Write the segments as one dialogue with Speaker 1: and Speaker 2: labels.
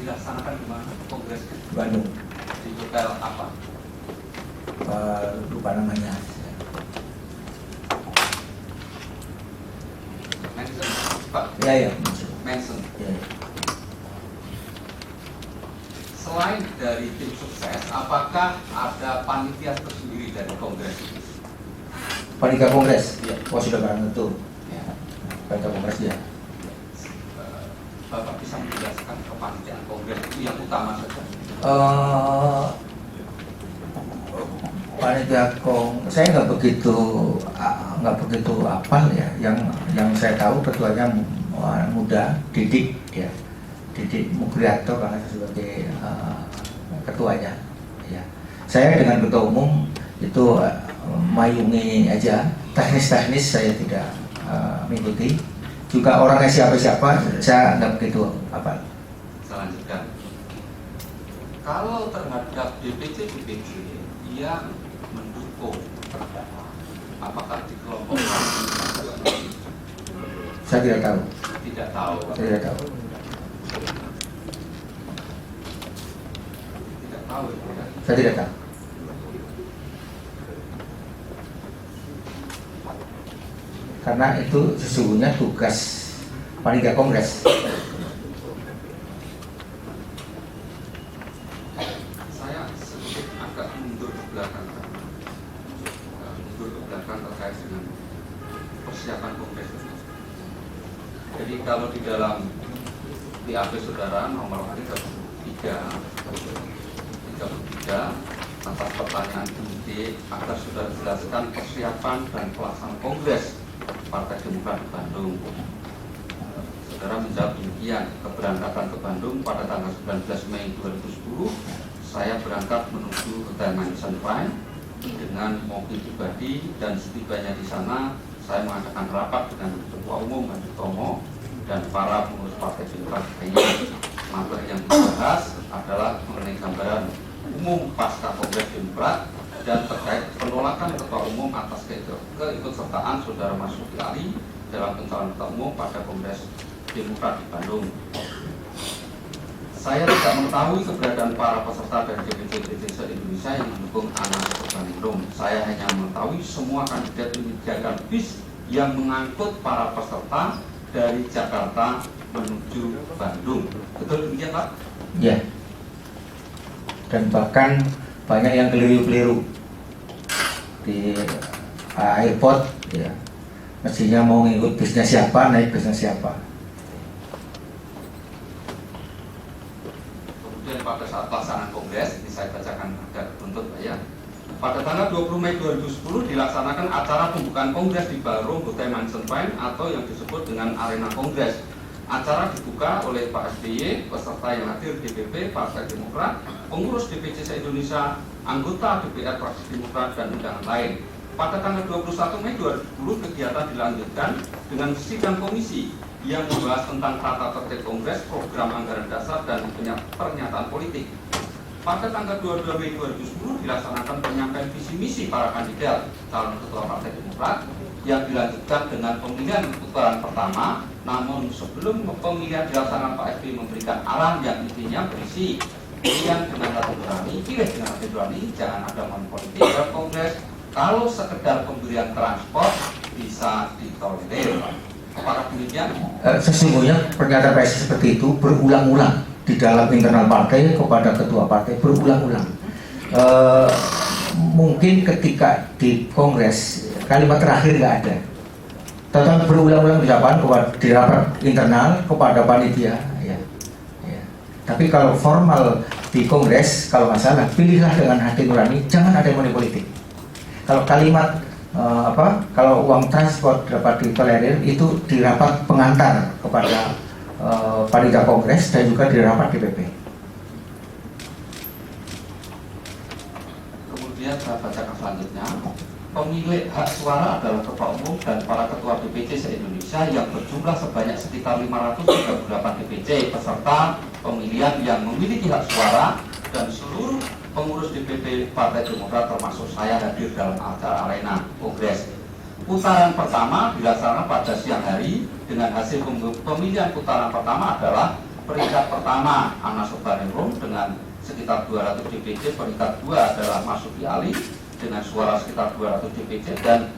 Speaker 1: dilaksanakan di mana kongres?
Speaker 2: Bandung.
Speaker 1: Di hotel apa?
Speaker 2: Lupa namanya.
Speaker 1: Manson, Pak?
Speaker 2: Ya.
Speaker 1: Manson.
Speaker 2: Ya.
Speaker 1: Selain dari tim sukses, apakah ada panitia tersendiri dari kongres itu?
Speaker 2: Panitia kongres?
Speaker 1: Iya.
Speaker 2: Oh, sudah barang tentu. Ya. Panitia kongres ya.
Speaker 1: Bapak bisa menjelaskan kepanitiaan kongres itu yang utama saja?
Speaker 2: Panitia saya nggak begitu hafal ya. Yang saya tahu ketuanya muda, Didik ya. Didik Mukrianto karena sebagai ketuanya. Ya. Saya dengan ketua umum itu mayungi aja, teknis-teknis saya tidak mengikuti. Juga orangnya siapa-siapa saya nggak begitu apa.
Speaker 1: Selanjutnya, kalau terhadap DPC yang mendukung terdakwa, apakah dikelompokkan?
Speaker 2: Saya tidak tahu.
Speaker 1: Tidak tahu.
Speaker 2: Saya tidak tahu.
Speaker 1: Tidak tahu ya.
Speaker 2: Saya tidak tahu. Karena itu sesungguhnya tugas panitia kongres.
Speaker 1: Saya sedikit agak mundur ke belakang terkait dengan persiapan kongres ini. Jadi kalau di dalam BAP saudara nomor 33 atas pertanyaan penyidik agar saudara jelaskan persiapan dan pelaksanaan kongres Partai Demokrat di Bandung. Saudara menjawab demikian, keberangkatan ke Bandung pada tanggal 19 Mei 2010, saya berangkat menuju Hotel Mansion Prime dengan mobil pribadi dan setibanya di sana saya mengadakan rapat dengan Ketua Umum Hadi Tomo dan para pengurus Partai Demokrat lainnya. Materi yang dibahas adalah mengenai gambaran umum pasca Kongres Demokrat dan terkait penolakan Ketua Umum atas keikutsertaan Saudara Marzuki Ali dalam pencalonan Ketua Umum pada Kongres Demokrat di Bandung. Saya tidak mengetahui keberadaan para peserta dari DPC se-Indonesia yang mendukung Anas Urbaningrum. Saya hanya mengetahui semua kandidat menyediakan bis yang mengangkut para peserta dari Jakarta menuju Bandung. Betul demikian, Pak?
Speaker 2: Ya. Dan bahkan banyak yang keliru-keliru di airport ya. Mestinya mau ngikut bisnya siapa, naik bisnya siapa.
Speaker 1: Kemudian pada saat pelaksanaan kongres, ini saya bacakan agak runtut ya. Pada tanggal 20 Mei 2010 dilaksanakan acara pembukaan kongres di Ballroom Hotel Mansion Prime atau yang disebut dengan Arena Kongres. Acara dibuka oleh Pak SBY, peserta yang hadir DPP Partai Demokrat, pengurus DPC se-Indonesia, anggota DPR Fraksi Demokrat, dan undangan lain. Pada tanggal 21 Mei 2010 kegiatan dilanjutkan dengan sidang komisi yang membahas tentang tata tertib kongres, program anggaran dasar, dan pernyataan politik. Pada tanggal 22 Mei 2010 dilaksanakan penyampaian visi misi para kandidat calon ketua Partai Demokrat yang dilanjutkan dengan pemilihan putaran pertama. Namun sebelum pemilihan dilaksanakan, Pak SBY memberikan arahan yang intinya berisi pilihan dengan hati nurani, pilih dengan hati nurani, jangan ada monpolitik dalam kongres. Kalau sekedar pemberian transport bisa ditolerir. Apakah demikian?
Speaker 2: Sesungguhnya pernyataan PSI seperti itu berulang-ulang di dalam internal partai kepada ketua partai berulang-ulang. Mungkin ketika di kongres kalimat terakhir nggak ada. Tetapi berulang-ulang di rapat internal kepada panitia. Ya. Tapi kalau formal di kongres, kalau masalah pilihlah dengan hati nurani, jangan ada money politik. Kalau kalimat kalau uang transport dapat ditolerir itu di rapat pengantar kepada panitia kongres dan juga di rapat DPP.
Speaker 1: Kemudian saya bacakan selanjutnya. Pemilik hak suara adalah Ketua Umum dan para Ketua DPC se-Indonesia yang berjumlah sebanyak sekitar 538 DPC peserta pemilihan yang memiliki hak suara, dan seluruh pengurus DPP Partai Demokrat termasuk saya hadir dalam acara Arena Kongres. Putaran pertama dilaksanakan pada siang hari dengan hasil pemilihan putaran pertama adalah peringkat pertama Anas Urbaningrum dengan sekitar 200 DPC, peringkat 2 adalah Mas Sudi Ali dengan suara sekitar 200 DPC, dan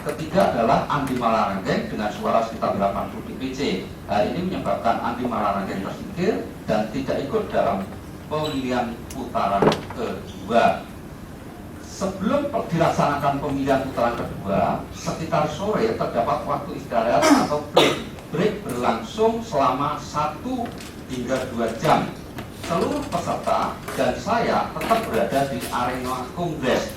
Speaker 1: ketiga adalah Andi Malarangeng dengan suara sekitar 80 DPC. Hal ini menyebabkan Andi Malarangeng tersingkir dan tidak ikut dalam pemilihan putaran kedua. Sebelum dilaksanakan pemilihan putaran kedua, sekitar sore terdapat waktu istirahat atau break berlangsung selama 1 hingga 2 jam. Seluruh peserta dan saya tetap berada di arena kongres.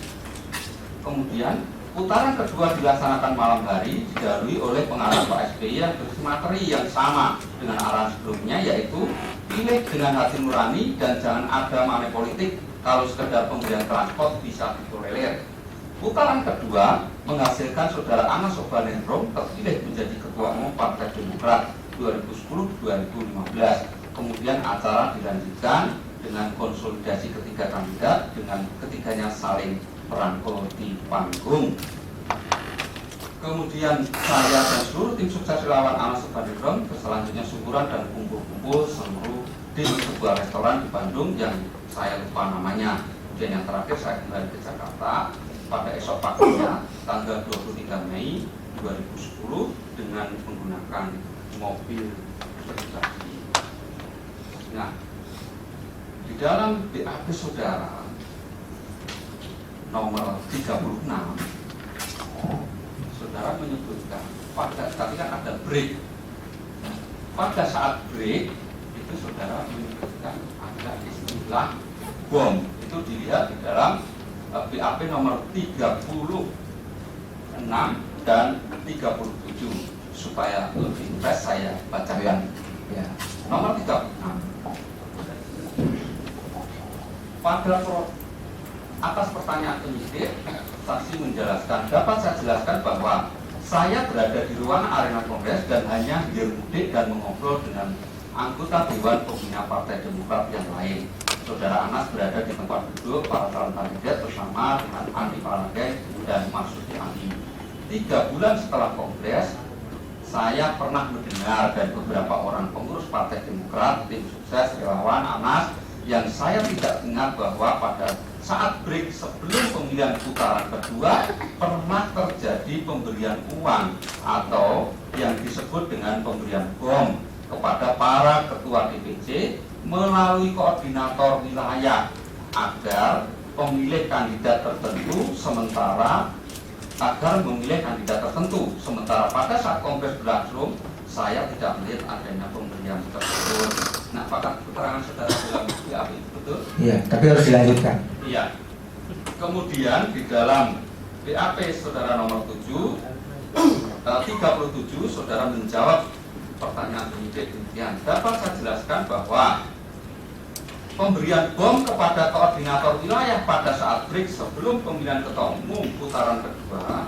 Speaker 1: Kemudian putaran kedua dilaksanakan malam hari, didahului oleh pengarahan Pak SBY yang berisi materi yang sama dengan arahan sebelumnya, yaitu pilih dengan hati nurani dan jangan ada money politik, kalau sekedar pemberian transport bisa ditolerir. Putaran kedua menghasilkan saudara Anas Urbaningrum terpilih menjadi Ketua Umum Partai Demokrat 2010-2015. Kemudian acara dilanjutkan dengan konsolidasi ketiga kandidat dengan ketiganya saling merangkul di panggung. Kemudian saya dan seluruh tim sukses relawan Anas Urbaningrum selanjutnya syukuran dan kumpul-kumpul seluruh di sebuah restoran di Bandung yang saya lupa namanya. Kemudian yang terakhir saya kembali ke Jakarta pada esok paginya tanggal 23 Mei 2010 dengan menggunakan mobil pribadi. Nah, di dalam BAP saudara nomor 36, saudara menyebutkan tapi kan ada break. Pada saat break itu saudara menyebutkan ada istilah bom. Itu dilihat di dalam BAP nomor 36 dan 37 supaya lebih pas saya bacakan. Ya. Nomor 36. Pada atas pertanyaan penyidik, saksi menjelaskan, dapat saya jelaskan bahwa saya berada di ruang arena kongres dan hanya mudik dan mengobrol dengan anggota Dewan Pembina Partai Demokrat yang lain. Saudara Anas berada di tempat duduk para calon kandidat bersama dengan Andi Malarangeng dan Mas Sudi Ali. 3 bulan setelah kongres, saya pernah mendengar dari beberapa orang pengurus Partai Demokrat, tim sukses relawan Anas, yang saya tidak ingat bahwa pada saat break sebelum pemilihan putaran kedua pernah terjadi pemberian uang atau yang disebut dengan pemberian bom kepada para ketua DPC melalui koordinator wilayah agar memilih kandidat tertentu sementara pada saat kongres berlangsung saya tidak melihat adanya pemberian tersebut. Nah, apakah keterangan saudara dalam BAP itu betul?
Speaker 2: Iya, tapi harus dilanjutkan.
Speaker 1: Iya. Kemudian di dalam BAP saudara nomor 37 saudara menjawab pertanyaan penyidik demikian. Dapat saya jelaskan bahwa pemberian bom kepada koordinator wilayah pada saat break sebelum pemilihan ketua umum putaran kedua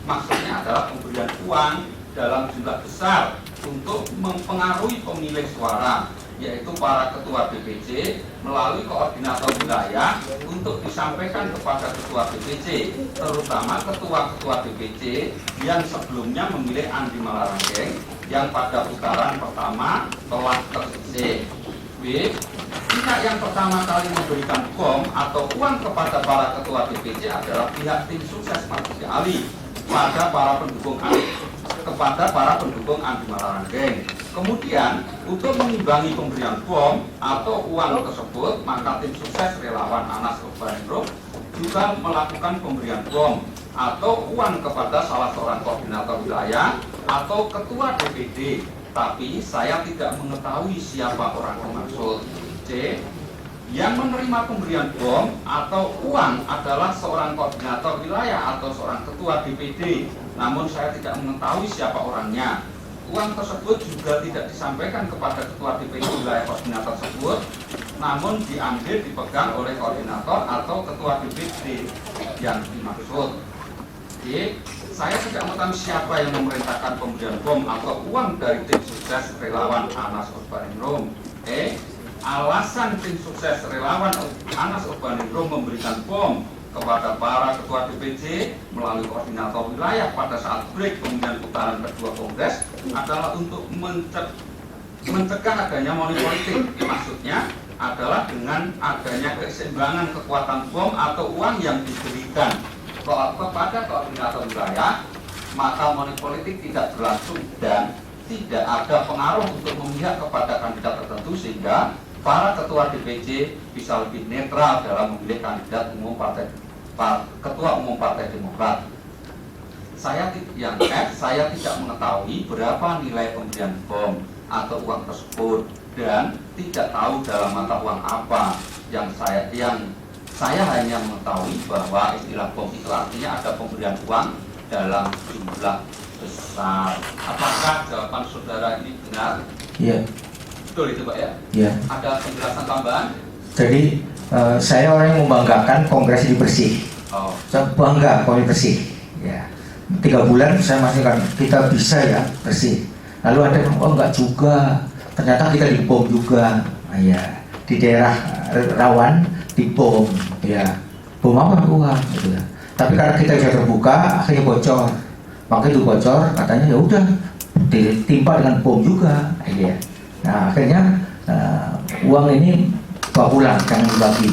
Speaker 1: maksudnya adalah pemberian uang dalam jumlah besar untuk mempengaruhi pemilik suara, yaitu para ketua DPC melalui koordinator wilayah untuk disampaikan kepada ketua DPC, terutama ketua-ketua DPC yang sebelumnya memilih Andi Malarangeng yang pada putaran pertama telah tersisih. B. Pihak yang pertama kali memberikan bom atau uang kepada para ketua DPC adalah pihak tim sukses Mas Sudi Ali kepada para pendukung Andi Malarangeng. Kemudian untuk mengimbangi pemberian bom atau uang tersebut, maka tim sukses relawan Anas Urbaningrum juga melakukan pemberian bom atau uang kepada salah seorang koordinator wilayah atau ketua DPD. Tapi saya tidak mengetahui siapa orang dimaksud. C. Yang menerima pemberian bom atau uang adalah seorang koordinator wilayah atau seorang ketua DPD. Namun saya tidak mengetahui siapa orangnya. Uang tersebut juga tidak disampaikan kepada ketua DPD wilayah koordinator tersebut, namun dipegang oleh koordinator atau ketua DPD yang dimaksud. D. Saya tidak mengetahui siapa yang memerintahkan pemberian bom atau uang dari tim sukses relawan Anas Urbaningrum. E. Alasan tim sukses relawan Anas Urbaningrum memberikan bom kepada para ketua DPC melalui koordinator wilayah pada saat break pemilihan putaran kedua kongres adalah untuk Mencegah adanya money politik maksudnya adalah dengan adanya keseimbangan kekuatan bom atau uang yang diberikan kepada koordinator wilayah, maka money politik tidak berlangsung dan tidak ada pengaruh untuk memihak kepada kandidat tertentu, sehingga para ketua DPC bisa lebih netral dalam memilih kandidat ketua umum Partai Demokrat. Saya tidak mengetahui berapa nilai pemberian bom atau uang tersebut dan tidak tahu dalam mata uang apa. Yang saya hanya mengetahui bahwa istilah bom itu artinya ada pemberian uang dalam jumlah besar. Apakah jawaban saudara ini benar?
Speaker 2: Iya.
Speaker 1: Betul itu Pak ya?
Speaker 2: Iya.
Speaker 1: Ada penjelasan tambahan?
Speaker 2: Jadi saya orang yang membanggakan kongres ini bersih.
Speaker 1: Oh.
Speaker 2: Saya bangga kongres bersih. Ya. 3 bulan saya masih kan kita bisa ya bersih. Lalu ada yang enggak juga. Ternyata kita dibom juga. Ya. Di daerah rawan dibom. Ya. Bom apa uang gitu ya. Tapi karena kita sudah terbuka, akhirnya bocor. Makanya itu bocor, katanya ya udah ditimpa dengan bom juga. Ya. Nah akhirnya uang ini bawa pulang, jangan dibagi.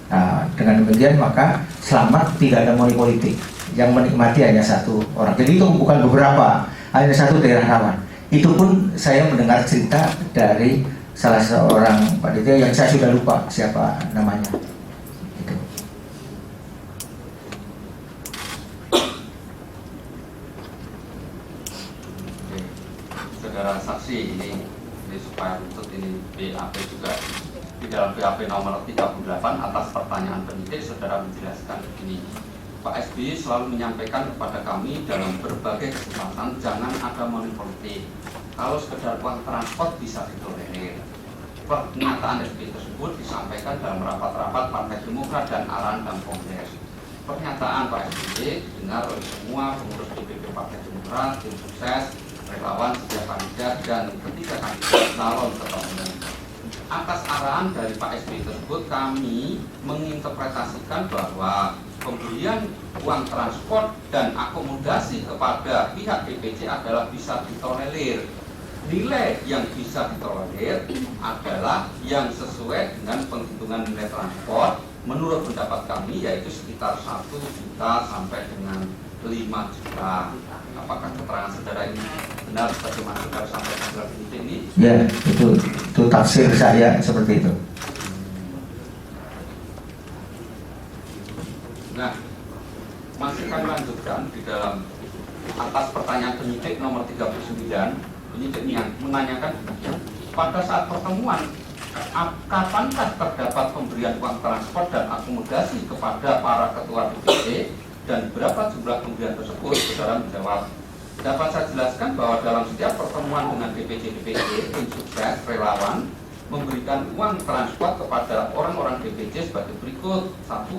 Speaker 2: Nah, dengan demikian maka selamat, tidak ada money politik. Yang menikmati hanya 1 orang. Jadi itu bukan beberapa, hanya 1 daerah rawan. Itu pun saya mendengar cerita dari salah seorang Pak Ditya yang saya sudah lupa siapa namanya. Itu.
Speaker 1: Saudara saksi ini supaya untuk ini BAP juga di dalam BAP nomor 38 atas pertanyaan penyidik, saudara menjelaskan begini. Pak SBY selalu menyampaikan kepada kami dalam berbagai kesempatan jangan ada money politik. Kalau sekedar uang transport bisa ditolerir. Pernyataan SBY tersebut disampaikan dalam rapat-rapat Partai Demokrat dan arahan dan Kongres. Pernyataan Pak SBY didengar oleh semua pengurus DPP Partai Demokrat, tim sukses, relawan setiap kandidat dan ketiga kandidat calon ketua umum. Atas arahan dari Pak SBY tersebut, kami menginterpretasikan bahwa pemberian uang transport dan akomodasi kepada pihak DPC adalah bisa ditolerir. Nilai yang bisa ditolerir adalah yang sesuai dengan penghitungan nilai transport menurut pendapat kami, yaitu sekitar 1 juta sampai dengan 5 juta. Apakah keterangan saudara ini benar bagaimana saudara sampaikan dalam ini?
Speaker 2: Ya, itu tafsir saya seperti itu.
Speaker 1: Nah, masih kami lanjutkan di dalam atas pertanyaan penyidik nomor 39. Penyidik menanyakan demikian. Pada saat pertemuan, kapankah terdapat pemberian uang transport dan akomodasi kepada para ketua DPC dan berapa jumlah pemberian tersebut? Saudara menjawab, dapat saya jelaskan bahwa dalam setiap pertemuan dengan DPC, tim sukses, relawan memberikan uang transport kepada orang-orang DPC sebagai berikut. 1.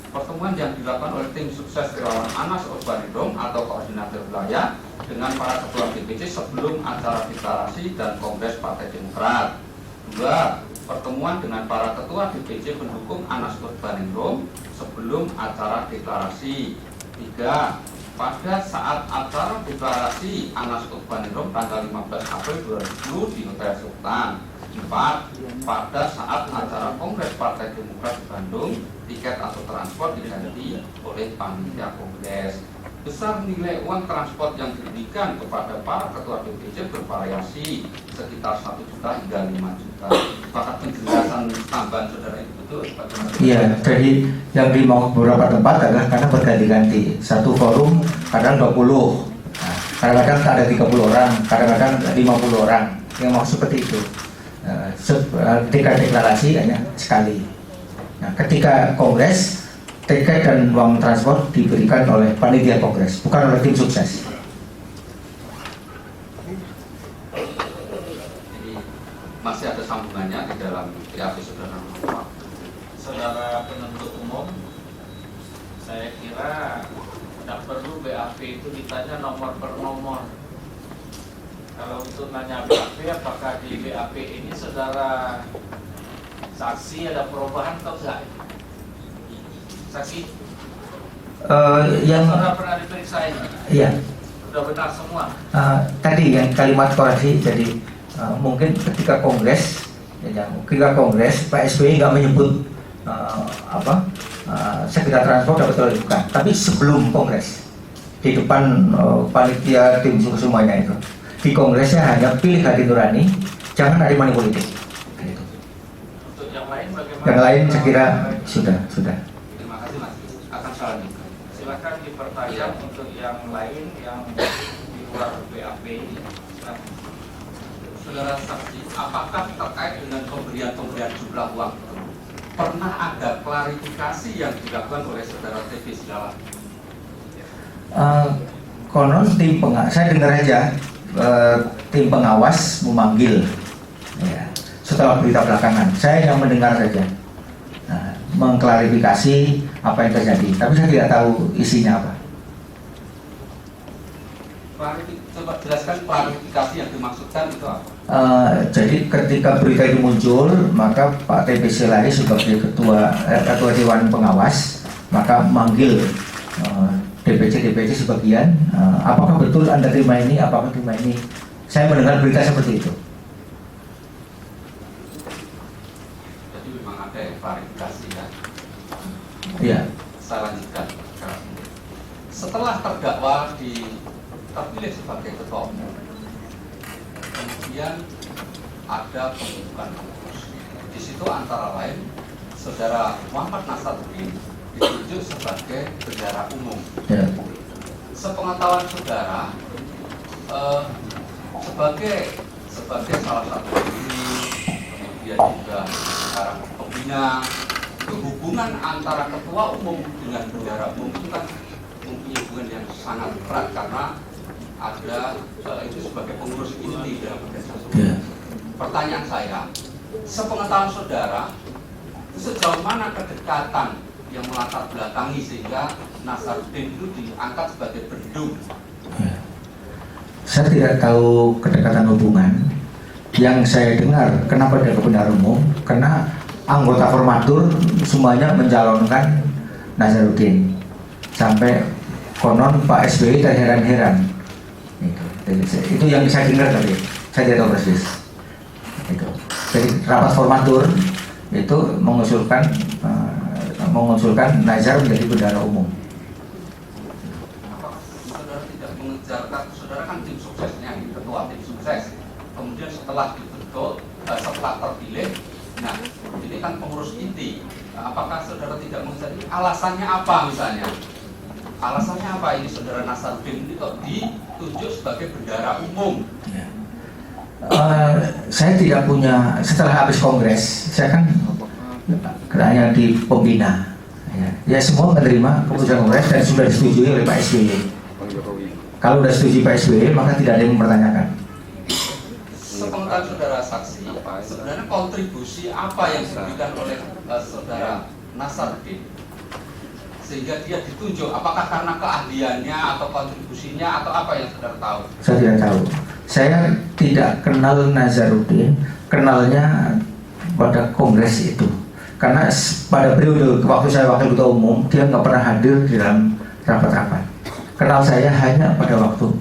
Speaker 1: Pertemuan yang dilakukan oleh tim sukses relawan Anas Urbaningrum atau koordinator wilayah dengan para ketua DPC sebelum acara deklarasi dan kongres Partai Demokrat. 2. Pertemuan dengan para ketua DPC pendukung Anas Urbaningrum sebelum acara deklarasi. 3. Pada saat acara deklarasi Anas Urbaningrum tanggal 15 April 2010 di Hotel Sultan. 4. Pada saat acara Kongres Partai Demokrat di Bandung, tiket atau transport diganti oleh panitia kongres. Besar nilai uang transport yang diberikan kepada para ketua DPC bervariasi sekitar 1 juta hingga 5 juta. Apakah penjelasan tambahan saudara itu betul?
Speaker 2: Iya, jadi yang di beberapa tempat adalah karena berganti-ganti. Satu forum kadang 20, kadang-kadang ada 30 orang, kadang-kadang 50 orang. Yang mau seperti itu. Ketika deklarasi hanya sekali. Nah, ketika kongres, tiket dan uang transport diberikan oleh panitia kongres, bukan oleh tim sukses.
Speaker 1: Jadi masih ada sambungannya di dalam BAP saudara.
Speaker 3: Saudara penuntut umum, saya kira tidak perlu BAP itu ditanya nomor per nomor. Kalau untuk nanya BAP, apakah di BAP ini saudara saksi ada perubahan atau tidak? Saksi?
Speaker 2: Yang
Speaker 3: saudara pernah diperiksa ini?
Speaker 2: iya.
Speaker 3: Sudah benar semua?
Speaker 2: Tadi yang kalimat koreksi, jadi mungkin ketika kongres Pak SBY nggak menyebut sekedar transport dapat dilakukan, tapi sebelum kongres di depan panitia tim sukses semuanya itu di kongresnya hanya pilih hati nurani, jangan ada money politik. Gitu.
Speaker 3: Untuk yang lain bagaimana?
Speaker 2: Yang lain saya kira sudah.
Speaker 1: Terima kasih Mas. Akan saya lanjutkan.
Speaker 3: Silakan dipertajam untuk yang lain yang di luar BAP ini. Silakan.
Speaker 1: Saudara saksi, apakah terkait dengan pemberian jumlah uang itu pernah ada klarifikasi yang dilakukan oleh saudara TV Sigala?
Speaker 2: Konon saya dengar aja tim pengawas memanggil, ya, setelah berita belakangan. Saya yang mendengar saja, mengklarifikasi apa yang terjadi, tapi saya tidak tahu isinya apa.
Speaker 1: Coba jelaskan klarifikasi yang dimaksudkan itu apa?
Speaker 2: Jadi ketika berita itu muncul, maka Pak TP Silalahi sebagai ketua Dewan Pengawas maka manggil DPC sebagian, apakah betul Anda terima ini, apakah terima ini. Saya mendengar berita seperti itu.
Speaker 1: Jadi memang ada klarifikasi ya.
Speaker 2: Iya.
Speaker 1: Saya lanjutkan. Setelah terdakwa terpilih sebagai ketua umum, kemudian ada pembentukan pengurus. Di situ antara lain saudara Muhammad Nasaruddin ditunjuk sebagai bendahara umum.
Speaker 2: Ya.
Speaker 1: Sepengetahuan saudara, sebagai salah satu pendiri, kemudian juga sekarang pembina, itu hubungan antara ketua umum dengan bendahara umum itu kan mempunyai hubungan yang sangat erat karena ada itu sebagai pengurus inti dalam organisasi.
Speaker 2: Ya.
Speaker 1: Pertanyaan saya, sepengetahuan saudara, sejauh mana kedekatan yang melatar belakangi sehingga Nasaruddin itu diangkat sebagai bendung?
Speaker 2: Ya. Saya tidak tahu kedekatan hubungan. Yang saya dengar, kenapa dia bendahara umum? Karena anggota formatur semuanya mencalonkan Nasaruddin. Sampai konon Pak SBY terheran-heran. Itu yang saya dengar tadi. Saya tidak tahu persis. Itu. Jadi rapat formatur itu mengusulkan Nazar menjadi bendahara umum.
Speaker 1: Apakah saudara tidak mengejarkan, saudara kan tim suksesnya, ketua tim sukses, kemudian setelah dibentuk, setelah terpilih, nah ini kan pengurus inti, apakah saudara tidak mengejar alasannya apa misalnya? Alasannya apa ini saudara Nasaruddin ini kok ditunjuk sebagai bendahara umum?
Speaker 2: Ya. Saya tidak punya, setelah habis kongres, saya kan hanya di pembina. Ya semua menerima keputusan kongres dan sudah disetujui oleh Pak SBY. Kalau sudah setuju Pak SBY, maka tidak ada yang mempertanyakan.
Speaker 1: Sepengetahuan saudara saksi, sebenarnya kontribusi apa yang diberikan oleh saudara Nasaruddin sehingga dia ditunjuk? Apakah karena keahliannya atau kontribusinya atau apa yang saudara tahu?
Speaker 2: Saya tidak tahu. Saya tidak kenal Nasaruddin, kenalnya pada kongres itu. Karena pada periode waktu saya wakil ketua umum, dia nggak pernah hadir di dalam rapat-rapat. Kenal saya hanya pada waktu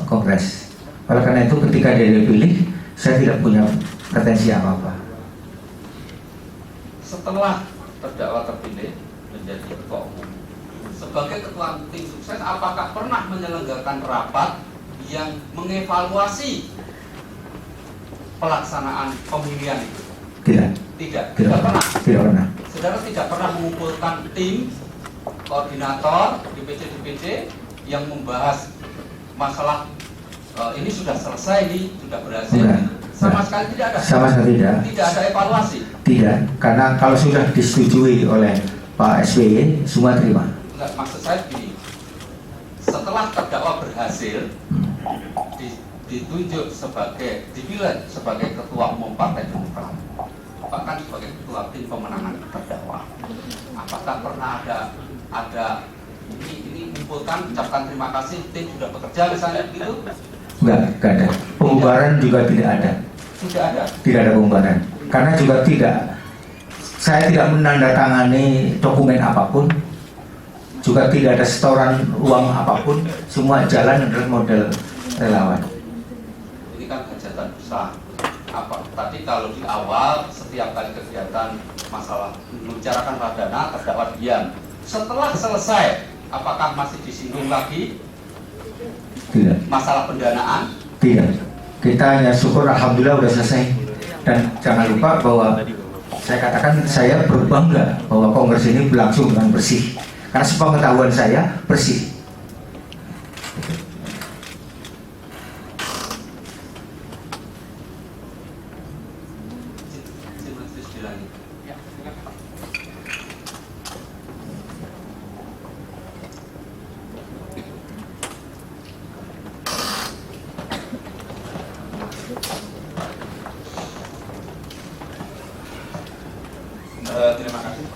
Speaker 2: kongres. Oleh karena itu ketika dia dipilih, saya tidak punya pretensi apa-apa.
Speaker 1: Setelah terdakwa terpilih menjadi ketua umum, sebagai ketua tim sukses, apakah pernah menyelenggarakan rapat yang mengevaluasi pelaksanaan pemilihan itu?
Speaker 2: Tidak
Speaker 1: pernah.
Speaker 2: Saudara
Speaker 1: tidak pernah mengumpulkan tim koordinator DPC yang membahas masalah ini sudah selesai, ini sudah berhasil. Sama sekali tidak ada.
Speaker 2: Sama sekali tidak.
Speaker 1: Tidak ada evaluasi.
Speaker 2: Tidak, karena kalau sudah disetujui oleh Pak SBY, semua terima.
Speaker 1: Enggak, maksud saya begini. Setelah terdakwa berhasil ditunjuk dipilih sebagai ketua umum Partai Demokrat, bahkan sebagai ketua tim pemenangan terdakwa. Apakah pernah ada ini mengumpulkan, ucapkan terima kasih, tim sudah bekerja misalnya gitu?
Speaker 2: Enggak ada. Pembubaran juga tidak ada. Tidak ada pembubaran. Karena juga saya tidak menandatangani dokumen apapun, juga tidak ada setoran uang apapun, semua jalan adalah model relawan.
Speaker 1: Ini kan hajatan besar. Tapi kalau di awal setiap kali kegiatan masalah membicarakan radana terdakwa diam. Setelah selesai, apakah masih disinggung lagi
Speaker 2: Tidak.
Speaker 1: masalah pendanaan?
Speaker 2: Tidak. Kita hanya syukur alhamdulillah udah selesai. Dan jangan lupa bahwa saya katakan saya berbangga bahwa kongres ini berlangsung dengan bersih. Karena sepengetahuan saya bersih.
Speaker 1: Terima kasih,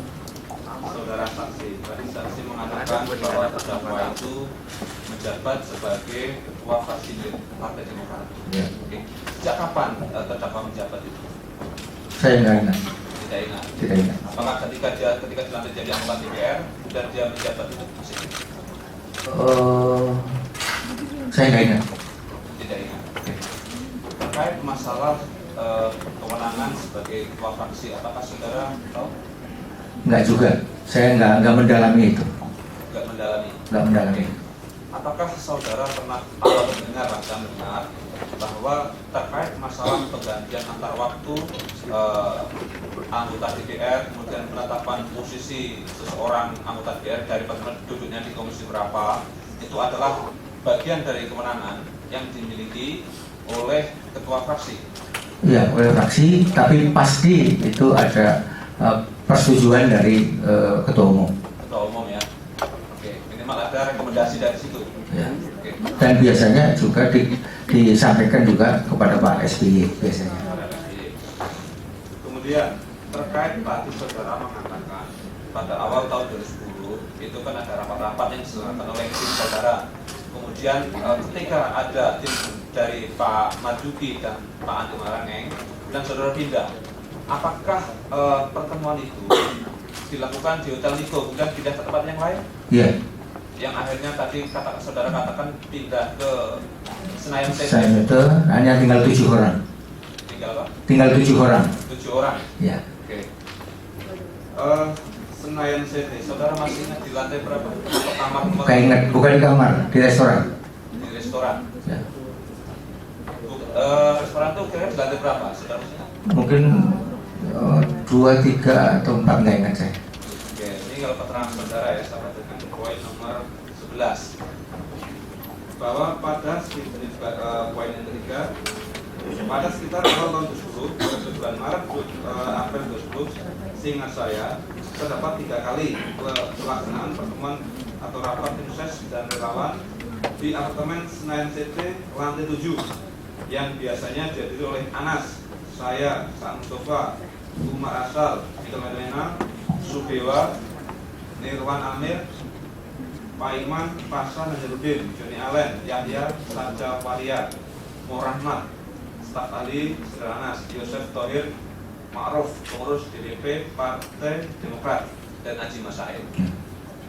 Speaker 1: saudara saksi. Tadi saksi mengatakan bahwa terdakwa itu menjabat sebagai ketua fraksi Partai Demokrat.
Speaker 2: Ya.
Speaker 1: Oke. Sejak kapan terdakwa menjabat itu?
Speaker 2: Saya nggak ingat.
Speaker 1: Tidak ingat.
Speaker 2: Tidak ingat.
Speaker 1: Apakah ketika dilantik jadi anggota DPR dan dia menjabat itu positif?
Speaker 2: Saya nggak ingat.
Speaker 1: Tidak ingat. Oke. Terkait masalah kewenangan sebagai ketua fraksi, apakah saudara tahu?
Speaker 2: Nggak juga. Saya nggak mendalami itu.
Speaker 1: Tidak mendalami.
Speaker 2: Nggak mendalami.
Speaker 1: Apakah saudara pernah tahu atau mendengar bahwa terkait masalah pergantian antar waktu anggota DPR, kemudian penetapan posisi seseorang anggota DPR dari duduknya di komisi berapa, itu adalah bagian dari kewenangan yang dimiliki oleh ketua fraksi?
Speaker 2: Iya, oleh fraksi, tapi pasti itu ada persetujuan dari ketua umum.
Speaker 1: Ketua umum ya. Oke, minimal ada rekomendasi dari situ.
Speaker 2: Ya.
Speaker 1: Oke.
Speaker 2: Dan biasanya juga disampaikan juga kepada Pak SBY biasanya.
Speaker 1: Kemudian terkait tadi saudara mengatakan pada awal tahun 2010 itu kan ada rapat-rapat yang diselenggarakan oleh tim saudara. Kemudian ketika ada tim dari Pak Marzuki dan Pak Andi Marangeng dan saudara pindah, apakah pertemuan itu dilakukan di Hotel Niko kemudian pindah ke tempat yang lain?
Speaker 2: Iya.
Speaker 1: Yang akhirnya tadi saudara katakan pindah ke Senayan CT.
Speaker 2: Saya itu hanya tinggal 7 orang.
Speaker 1: Tinggal apa?
Speaker 2: Tinggal 7 orang.
Speaker 1: 7 orang.
Speaker 2: Ya.
Speaker 1: Oke. Senayan CT, saudara masih ingat di lantai berapa? Atau kamar nomor?
Speaker 2: Kayak ingat, bukan di kamar, di restoran.
Speaker 1: Di restoran.
Speaker 2: Ya.
Speaker 1: Restoran itu kira-kira di lantai berapa? Saudara masih ingat?
Speaker 2: Mungkin 2, 3 atau 4 nggak ingat saya.
Speaker 1: Oke, ini kalau keterangan saudara ya, sama dengan poin nomor 11 bahwa pada poin yang ketiga, pada sekitar awal tahun 2010, pada bulan Maret April 2010, seingat saya terdapat 3 kali pelaksanaan pertemuan atau rapat tim ses dan relawan di apartemen Senayan CT lantai 7 yang biasanya dihadiri oleh Anas, saya, Pak Mustafa, Umar Asal, Vito Medlena, Subewa, Nirwan Amir, Pak Iman, Pasha Najarudin, Joni Allen, Yahya, Saja Waria, Rahmat, Staf Ali, Seranas, Yosef Thohir, Ma'ruf, pengurus DPP Partai Demokrat, dan Haji Masail.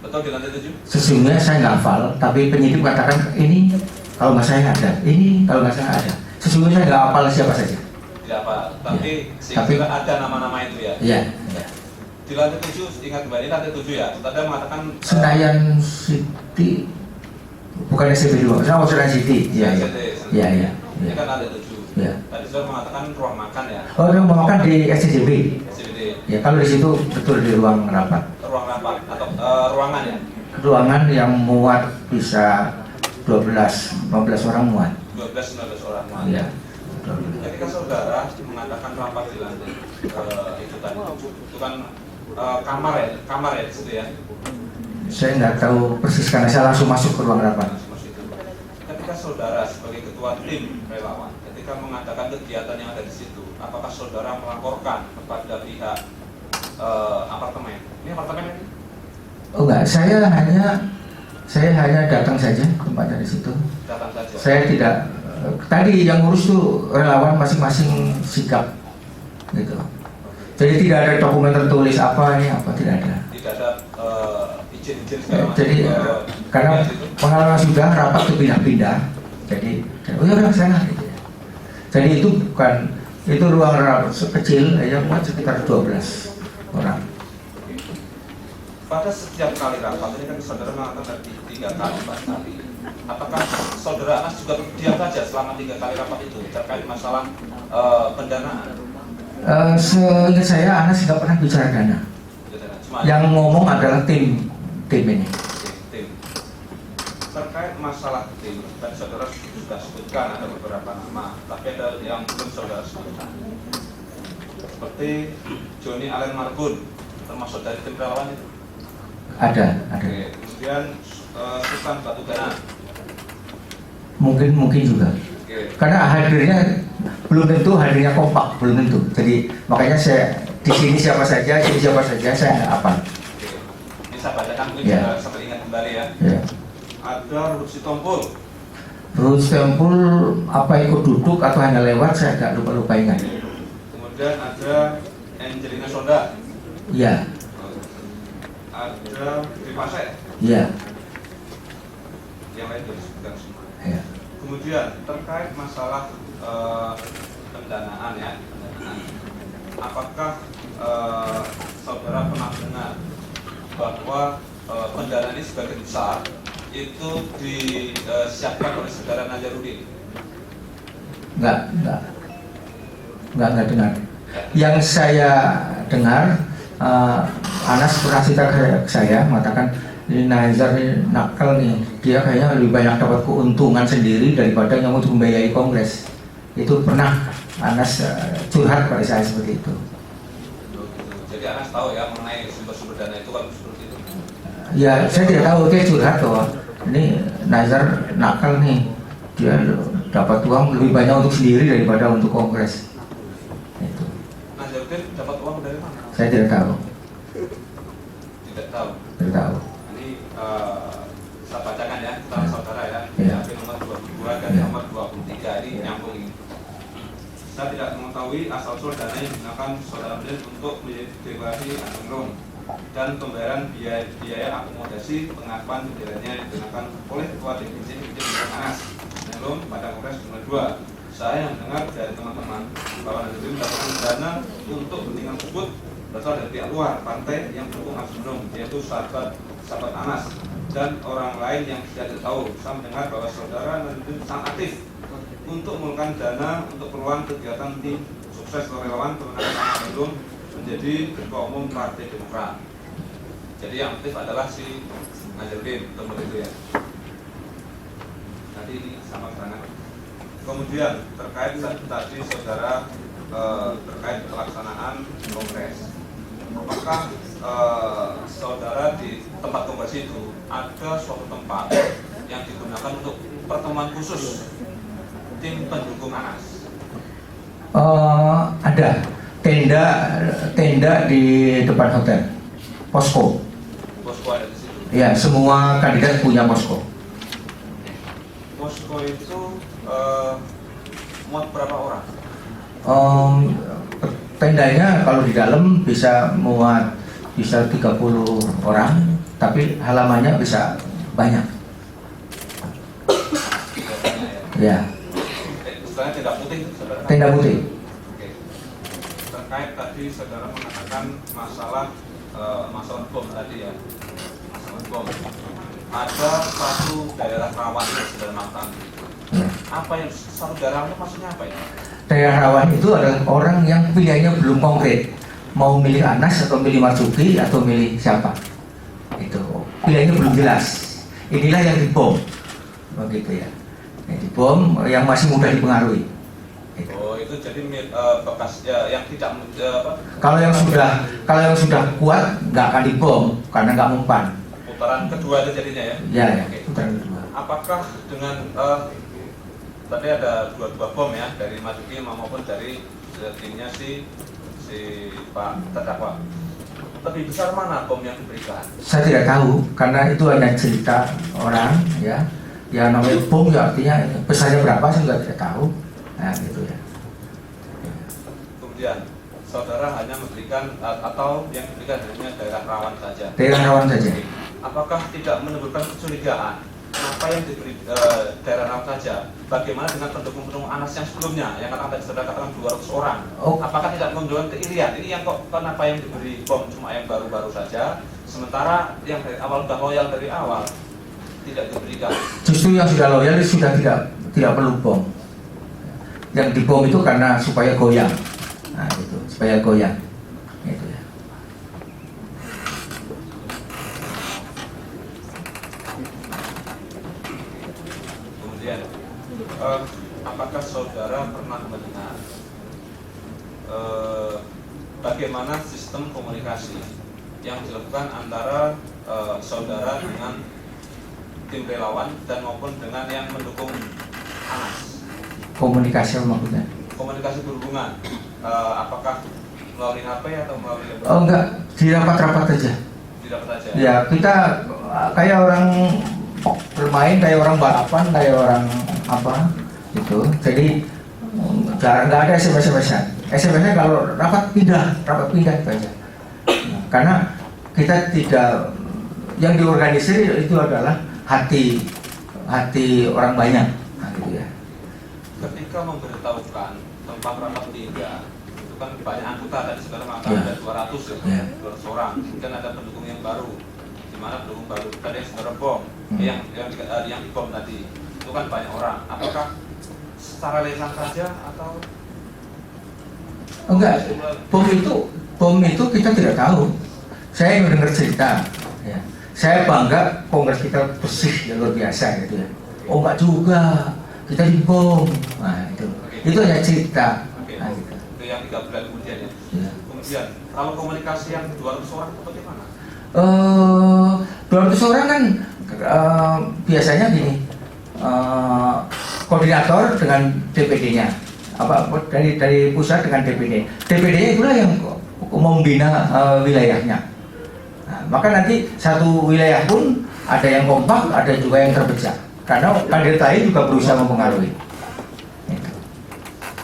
Speaker 1: Betul di lantai 7?
Speaker 2: Sesungguhnya saya nggak hafal, tapi penyidik katakan ini kalau nggak saya ada, ini kalau nggak saya ada. Sesungguhnya saya nggak hafal siapa saja.
Speaker 1: Tidak apa, tapi
Speaker 2: Ya,
Speaker 1: sehingga ada nama-nama itu ya.
Speaker 2: Iya. Ya.
Speaker 1: Di lantai 7, ingat kembali lantai 7 ya. Tadi mengatakan
Speaker 2: Senayan City, bukan SCB 2, Senayan City. Iya, iya. Iya, iya.
Speaker 1: Ini kan lantai 7.
Speaker 2: Ya.
Speaker 1: Tadi sudah mengatakan ruang makan ya.
Speaker 2: Oh, dia mau makan di SCJB.
Speaker 1: SCBD.
Speaker 2: Ya, kalau di situ betul di ruang rapat.
Speaker 1: Ruang rapat atau ruangan ya.
Speaker 2: Ruangan yang muat bisa 12-15 orang muat.
Speaker 1: 12-19 orang muat.
Speaker 2: Iya.
Speaker 1: Ketika saudara mengatakan rapat di lantai itu tadi, itu kan kamar ya di situ ya.
Speaker 2: Saya nggak tahu persis karena saya langsung masuk ke ruang rapat.
Speaker 1: Ketika saudara sebagai ketua tim relawan, ketika mengadakan kegiatan yang ada di situ, apakah saudara melaporkan kepada pihak apartemen? Ini apartemen ini?
Speaker 2: Oh enggak, saya hanya datang saja tempatnya di situ.
Speaker 1: Datang saja.
Speaker 2: Saya tidak tadi yang ngurus tuh relawan masing-masing sikap gitu. Jadi tidak ada dokumen tertulis apa ini apa, tidak ada.
Speaker 1: Tidak ada izin segala macam.
Speaker 2: Jadi karena pengalaman sudah rapat itu pindah-pindah. Jadi oh ya udah sana gitu ya. Jadi itu bukan Itu ruang rapat kecil yang muat sekitar 12 orang.
Speaker 1: Pada setiap kali rapat ini kan saudara mengatakan 3 kali 4 kali. Apakah saudara Anas juga diam saja selama 3 kali rapat itu terkait masalah pendanaan?
Speaker 2: Seingat saya Anas tidak pernah bicara dana. Yang ngomong adalah tim ini.
Speaker 1: Tim. Terkait masalah tim, tadi saudara sudah sebutkan ada beberapa nama, tapi ada yang belum saudara sebutkan. Seperti Johnny Allen Marbun, termasuk dari tim relawan itu.
Speaker 2: Ada.
Speaker 1: Oke. Kemudian Susan Batugana.
Speaker 2: Mungkin juga.
Speaker 1: Oke.
Speaker 2: Karena hadirnya belum tentu hadirnya kompak, belum tentu. Jadi makanya saya di sini siapa saja, saya nggak apa.
Speaker 1: Oke. Ini saya bacakan mungkin
Speaker 2: Ya.
Speaker 1: sampai ingat kembali ya.
Speaker 2: Ya.
Speaker 1: Ada Ruth Sitompul.
Speaker 2: Ruth Sitompul apa ikut duduk atau hanya lewat saya agak lupa ingat.
Speaker 1: Kemudian ada Angelina Sonda.
Speaker 2: Iya.
Speaker 1: Ada Dipase.
Speaker 2: Iya.
Speaker 1: Yang lain sudah disebutkan semua.
Speaker 2: Iya.
Speaker 1: Kemudian terkait masalah pendanaan ya, pendanaan. Apakah saudara pernah dengar bahwa pendanaan ini sebagian besar itu disiapkan oleh saudara Nazarudin?
Speaker 2: Enggak dengar. Yang saya dengar Anas pernah cerita ke saya mengatakan ini Nazar ini nakal nih, dia kayaknya lebih banyak dapat keuntungan sendiri daripada yang untuk membiayai kongres. Itu pernah Anas curhat pada saya seperti itu.
Speaker 1: Jadi Anas tahu ya mengenai sumber-sumber dana itu kalau seperti itu.
Speaker 2: Ya saya tidak tahu, dia curhat bahwa ini Nazar nakal nih, dia dapat uang lebih banyak untuk sendiri daripada untuk kongres. Itu.
Speaker 1: Nazarudin dapat uang dari mana?
Speaker 2: Saya tidak tahu.
Speaker 1: Tidak tahu.
Speaker 2: Tidak tahu.
Speaker 1: Ini saya bacakan ya, keterangan saudara ya,
Speaker 2: Ya.
Speaker 1: BAP nomor 22 dan
Speaker 2: Ya.
Speaker 1: nomor 23 ini nyambung ini. Saya tidak mengetahui asal-usul dana yang digunakan saudara Blen untuk deklarasi underground dan pembayaran biaya akomodasi pengakuan benderanya digunakan oleh Ketua Divisi Bidang Anas Menelum pada Kongres nomor 2. Saya yang mendengar dari teman-teman bahwa Nazarudin mendapatkan dana untuk kepentingan tersebut berasal dari pihak luar partai yang mendukung Anas Menelum, yaitu sahabat Anas dan orang lain yang tidak tahu. Saya mendengar bahwa saudara Nazarudin sangat aktif untuk mengeluarkan dana untuk keperluan kegiatan tim sukses relawan pemenangan Anas Menelum menjadi ketua umum Partai Demokrat. Jadi yang aktif adalah si Nazarudin, teman itu ya. Nanti ini sama keterangan. Kemudian terkait tadi saudara terkait pelaksanaan kongres, apakah saudara di tempat kongres itu ada suatu tempat yang digunakan untuk pertemuan khusus tim pendukung Anas?
Speaker 2: Ada tenda di depan hotel, posko.
Speaker 1: Posko ada di situ.
Speaker 2: Ya, semua kandidat punya posko.
Speaker 1: Posko itu muat berapa orang?
Speaker 2: Tendanya kalau di dalam bisa muat 30 orang, tapi halamannya bisa banyak. Ya,
Speaker 1: Istilahnya tenda putih, saudara.
Speaker 2: tenda putih.
Speaker 1: Oke. Terkait tadi saudara mengatakan masalah bom tadi ya, masalah bom. Ada satu daerah rawan yang saudara makan.
Speaker 2: Ya.
Speaker 1: Apa yang saudara maksudnya apa ini?
Speaker 2: Daerah rawan itu adalah orang yang pilihannya belum konkret, mau milih Anas atau milih Marzuki atau milih siapa. Itu pilihannya belum jelas. Inilah yang dibom, begitu ya. Yang dibom yang masih mudah dipengaruhi. Itu.
Speaker 1: Oh, itu jadi bekas ya, yang tidak
Speaker 2: Kalau yang sudah kuat nggak akan dibom karena nggak mempan.
Speaker 1: putaran kedua itu jadinya ya.
Speaker 2: Ya,
Speaker 1: Oke.
Speaker 2: putaran kedua.
Speaker 1: Apakah dengan tadi ada dua bom ya dari Marzuki maupun dari timnya si Pak terdakwa, lebih besar mana bom yang diberikan?
Speaker 2: Saya tidak tahu karena itu hanya cerita orang ya. Ya namanya bom ya artinya besarnya berapa saya juga tidak tahu. Nah gitu ya.
Speaker 1: Kemudian saudara hanya memberikan atau yang diberikan hanya daerah rawan saja.
Speaker 2: Daerah rawan saja.
Speaker 1: Apakah tidak menimbulkan kecurigaan kenapa yang diberi daerah rawat saja? Bagaimana dengan pendukung-pendukung Anas yang sebelumnya yang katakan 200 orang?
Speaker 2: Oh.
Speaker 1: Apakah tidak menunjukkan keirian? Ini yang kok kenapa yang diberi bom cuma yang baru-baru saja, sementara yang dari awal sudah loyal dari awal tidak diberikan?
Speaker 2: Justru yang sudah loyal sudah tidak perlu bom. Yang dibom itu karena supaya goyang, nah itu supaya goyang, itu ya.
Speaker 1: Kemudian, apakah saudara pernah mendengar bagaimana sistem komunikasi yang dilakukan antara saudara dengan tim relawan dan maupun dengan yang mendukung Anas?
Speaker 2: Komunikasi maksudnya?
Speaker 1: Komunikasi berhubungan, apakah melalui HP atau melalui?
Speaker 2: Oh enggak, di rapat-rapat aja.
Speaker 1: Di rapat aja.
Speaker 2: Ya kita kayak orang bermain, kayak orang balapan, kayak orang apa gitu. Jadi jarang, nggak ada SMS-an. SMS-nya kalau rapat pindah itu aja. Nah, karena kita tidak, yang diorganisir itu adalah hati orang banyak, nah, gitu ya.
Speaker 1: Ketika memberitahukan tempat rapat pindah, itu kan banyak anggota, tadi saudara mengatakan ada 200 ya, 200 orang. Kemudian ada pendukung yang baru, di mana pendukung baru tadi yang saudara bom, yang dibom tadi, itu kan banyak orang. Apakah secara lisan saja atau?
Speaker 2: Enggak, bom itu kita tidak tahu. Saya mendengar cerita, ya. Saya bangga kongres kita bersih, ya, luar biasa gitu ya. Oh enggak juga, kita dibom. Nah itu hanya cerita. Nah, gitu.
Speaker 1: Itu yang 3 bulan kemudian ya.
Speaker 2: Ya.
Speaker 1: Kemudian kalau komunikasi yang 200 orang itu bagaimana?
Speaker 2: 200 orang kan biasanya gini, koordinator dengan DPD-nya, dari pusat dengan DPD. DPD-nya itulah yang membina wilayahnya. Nah, maka nanti satu wilayah pun ada yang kompak, ada juga yang terpecah. Karena kandidat lain juga berusaha mempengaruhi.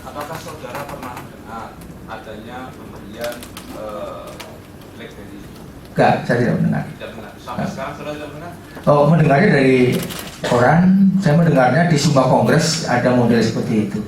Speaker 1: Apakah saudara pernah mendengar adanya pemberian BlackBerry?
Speaker 2: Enggak, saya tidak mendengar.
Speaker 1: Tidak mendengar. Sampai sekarang saudara tidak mendengar?
Speaker 2: Oh, mendengarnya dari koran. Saya mendengarnya di Sumba Kongres ada model seperti itu.